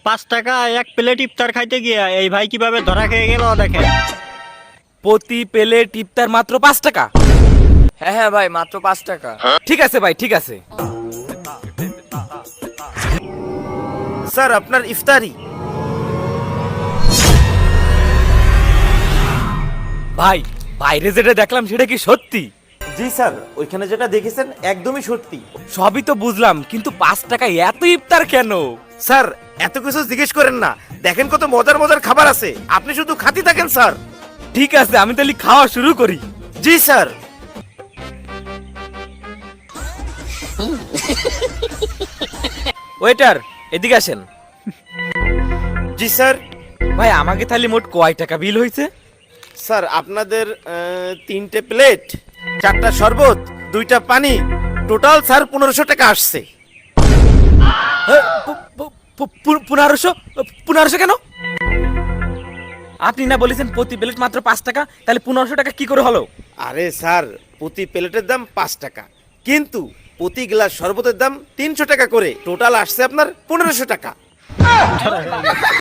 5 টাকা এক প্লেট ইফতার খাইতে গিয়া এই ভাই কিভাবে ধরা খেয়ে গেল দেখেন। প্রতি প্লেট ইফতার মাত্র 5 টাকা। হ্যাঁ হ্যাঁ ভাই, মাত্র 5 টাকা। ঠিক আছে ভাই, ঠিক আছে। স্যার আপনার ইফতারি। ভাই, বাইরে যেটা দেখলাম সেটা কি সত্যি? জি স্যার, ওইখানে যেটা দেখেছেন একদমই সত্যি। সবই তো বুঝলাম, কিন্তু 5 টাকায় এত ইফতার কেন? স্যার এত কিছু জিজ্ঞেস করেন না, দেখেন কত মজার মজার খাবার আছে, আপনি শুধু খাতি থাকেন স্যার। ঠিক আছে, আমি তাহলে খাওয়া শুরু করি। জি স্যার। ওয়েটার, এদিকে আসেন। জি স্যার। ভাই, আমাকে তাহলে মোট কয় টাকা বিল হয়েছে? স্যার আপনাদের 3টে প্লেট, 4টা শরবত, 2টা পানি, টোটাল স্যার 1500 টাকা আসছে। 1500 কেন? আপনি না বলেছেন প্রতি প্লেট মাত্র 5 টাকা, তাহলে 1500 টাকা কি করে হলো? আরে স্যার, প্রতি প্লেটের দাম 5 টাকা, কিন্তু প্রতি গ্লাস শরবতের দাম 300 টাকা করে, টোটাল আসছে আপনার 1500 টাকা।